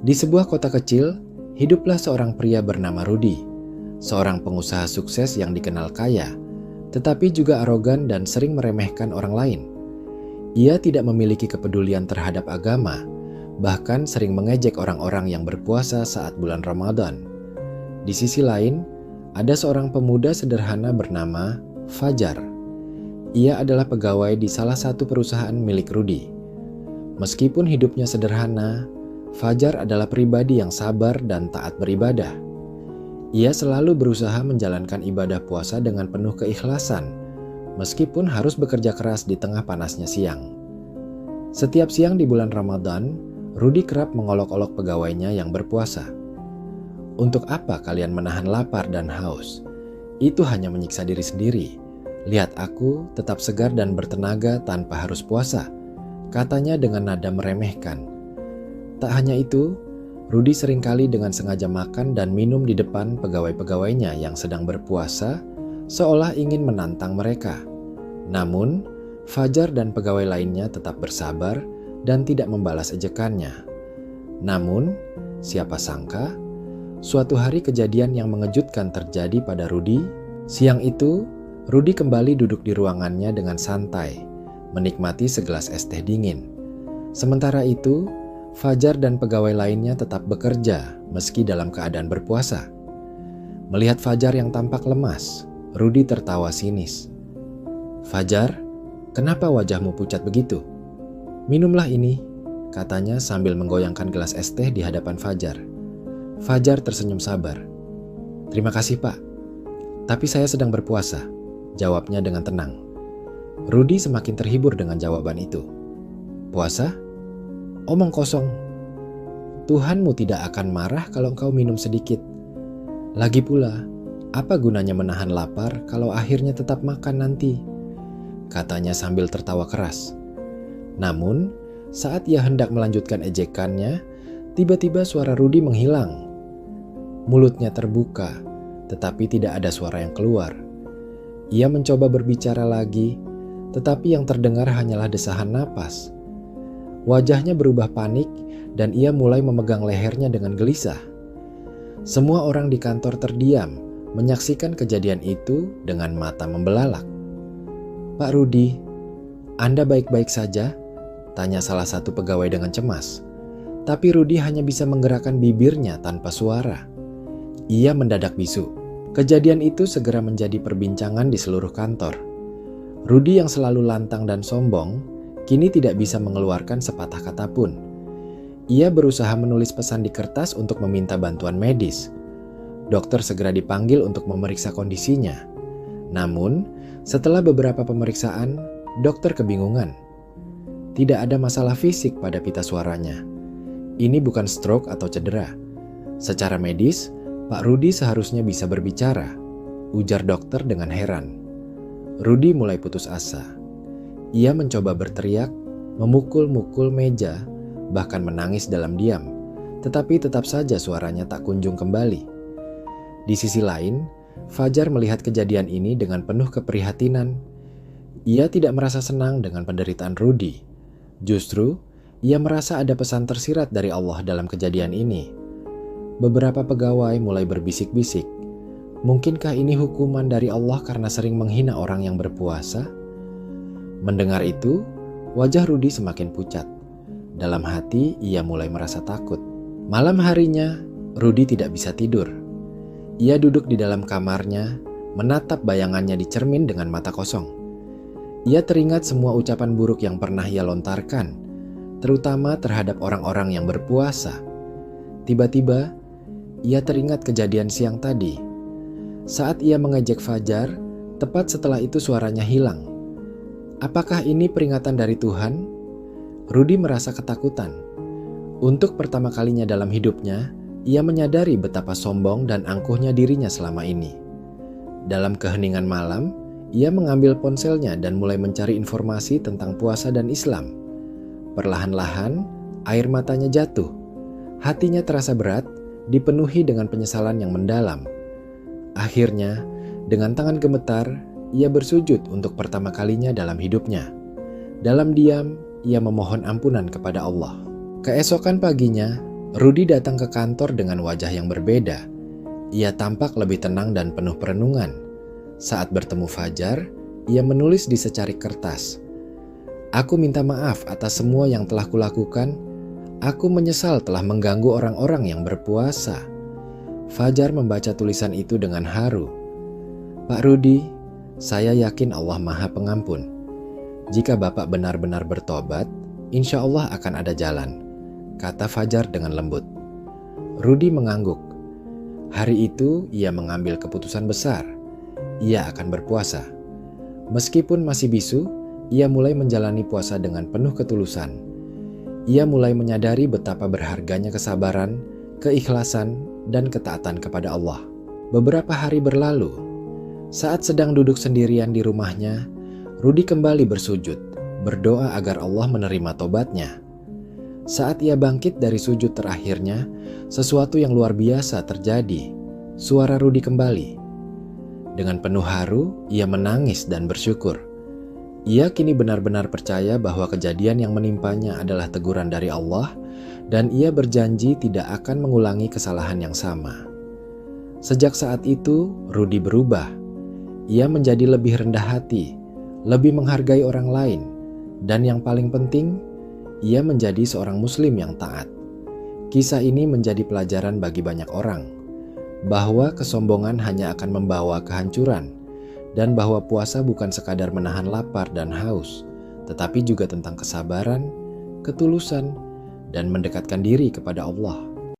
Di sebuah kota kecil, hiduplah seorang pria bernama Rudy, seorang pengusaha sukses yang dikenal kaya, tetapi juga arogan dan sering meremehkan orang lain. Ia tidak memiliki kepedulian terhadap agama, bahkan sering mengejek orang-orang yang berpuasa saat bulan Ramadan. Di sisi lain, ada seorang pemuda sederhana bernama Fajar. Ia adalah pegawai di salah satu perusahaan milik Rudy. Meskipun hidupnya sederhana, Fajar adalah pribadi yang sabar dan taat beribadah. Ia selalu berusaha menjalankan ibadah puasa dengan penuh keikhlasan, meskipun harus bekerja keras di tengah panasnya siang. Setiap siang di bulan Ramadan, Rudy kerap mengolok-olok pegawainya yang berpuasa. "Untuk apa kalian menahan lapar dan haus? Itu hanya menyiksa diri sendiri. Lihat aku tetap segar dan bertenaga tanpa harus puasa," katanya dengan nada meremehkan. Tak hanya itu, Rudy seringkali dengan sengaja makan dan minum di depan pegawai-pegawainya yang sedang berpuasa, seolah ingin menantang mereka. Namun, Fajar dan pegawai lainnya tetap bersabar dan tidak membalas ejekannya. Namun, siapa sangka, suatu hari kejadian yang mengejutkan terjadi pada Rudy. Siang itu, Rudy kembali duduk di ruangannya dengan santai, menikmati segelas es teh dingin. Sementara itu, Fajar dan pegawai lainnya tetap bekerja meski dalam keadaan berpuasa. Melihat Fajar yang tampak lemas, Rudy tertawa sinis. "Fajar, kenapa wajahmu pucat begitu? Minumlah ini," katanya sambil menggoyangkan gelas es teh di hadapan Fajar. Fajar tersenyum sabar. "Terima kasih, Pak. Tapi saya sedang berpuasa," jawabnya dengan tenang. Rudy semakin terhibur dengan jawaban itu. "Puasa? Omong kosong. Tuhanmu tidak akan marah kalau engkau minum sedikit. Lagi pula, apa gunanya menahan lapar kalau akhirnya tetap makan nanti?" katanya sambil tertawa keras. Namun, saat ia hendak melanjutkan ejekannya, tiba-tiba suara Rudy menghilang. Mulutnya terbuka, tetapi tidak ada suara yang keluar. Ia mencoba berbicara lagi, tetapi yang terdengar hanyalah desahan napas. Wajahnya berubah panik dan ia mulai memegang lehernya dengan gelisah. Semua orang di kantor terdiam, menyaksikan kejadian itu dengan mata membelalak. "Pak Rudy, Anda baik-baik saja?" tanya salah satu pegawai dengan cemas. Tapi Rudy hanya bisa menggerakkan bibirnya tanpa suara. Ia mendadak bisu. Kejadian itu segera menjadi perbincangan di seluruh kantor. Rudy yang selalu lantang dan sombong, kini tidak bisa mengeluarkan sepatah kata pun. Ia berusaha menulis pesan di kertas untuk meminta bantuan medis. Dokter segera dipanggil untuk memeriksa kondisinya. Namun, setelah beberapa pemeriksaan, dokter kebingungan. Tidak ada masalah fisik pada pita suaranya. Ini bukan stroke atau cedera. Secara medis, Pak Rudy seharusnya bisa berbicara, ujar dokter dengan heran. Rudy mulai putus asa. Ia mencoba berteriak, memukul-mukul meja, bahkan menangis dalam diam, tetapi tetap saja suaranya tak kunjung kembali. Di sisi lain, Fajar melihat kejadian ini dengan penuh keprihatinan. Ia tidak merasa senang dengan penderitaan Rudy. Justru, ia merasa ada pesan tersirat dari Allah dalam kejadian ini. Beberapa pegawai mulai berbisik-bisik. Mungkinkah ini hukuman dari Allah karena sering menghina orang yang berpuasa? Mendengar itu, wajah Rudy semakin pucat. Dalam hati, ia mulai merasa takut. Malam harinya, Rudy tidak bisa tidur. Ia duduk di dalam kamarnya, menatap bayangannya di cermin dengan mata kosong. Ia teringat semua ucapan buruk yang pernah ia lontarkan, terutama terhadap orang-orang yang berpuasa. Tiba-tiba, ia teringat kejadian siang tadi. Saat ia mengejek Fajar, tepat setelah itu suaranya hilang. Apakah ini peringatan dari Tuhan? Rudy merasa ketakutan. Untuk pertama kalinya dalam hidupnya, ia menyadari betapa sombong dan angkuhnya dirinya selama ini. Dalam keheningan malam, ia mengambil ponselnya dan mulai mencari informasi tentang puasa dan Islam. Perlahan-lahan, air matanya jatuh. Hatinya terasa berat, dipenuhi dengan penyesalan yang mendalam. Akhirnya, dengan tangan gemetar, ia bersujud untuk pertama kalinya dalam hidupnya. Dalam diam, ia memohon ampunan kepada Allah. Keesokan paginya, Rudi datang ke kantor dengan wajah yang berbeda. Ia tampak lebih tenang dan penuh perenungan. Saat bertemu Fajar, ia menulis di secarik kertas, "Aku minta maaf atas semua yang telah kulakukan. Aku menyesal telah mengganggu orang-orang yang berpuasa." Fajar membaca tulisan itu dengan haru. "Pak Rudi, saya yakin Allah Maha Pengampun. Jika Bapak benar-benar bertobat, insya Allah akan ada jalan," kata Fajar dengan lembut. Rudi mengangguk. Hari itu ia mengambil keputusan besar. Ia akan berpuasa. Meskipun masih bisu, ia mulai menjalani puasa dengan penuh ketulusan. Ia mulai menyadari betapa berharganya kesabaran, keikhlasan, dan ketaatan kepada Allah. Beberapa hari berlalu. Saat sedang duduk sendirian di rumahnya, Rudi kembali bersujud, berdoa agar Allah menerima tobatnya. Saat ia bangkit dari sujud terakhirnya, sesuatu yang luar biasa terjadi. Suara Rudi kembali. Dengan penuh haru, ia menangis dan bersyukur. Ia kini benar-benar percaya bahwa kejadian yang menimpanya adalah teguran dari Allah, dan ia berjanji tidak akan mengulangi kesalahan yang sama. Sejak saat itu, Rudi berubah. Ia menjadi lebih rendah hati, lebih menghargai orang lain, dan yang paling penting, ia menjadi seorang muslim yang taat. Kisah ini menjadi pelajaran bagi banyak orang, bahwa kesombongan hanya akan membawa kehancuran, dan bahwa puasa bukan sekadar menahan lapar dan haus, tetapi juga tentang kesabaran, ketulusan, dan mendekatkan diri kepada Allah.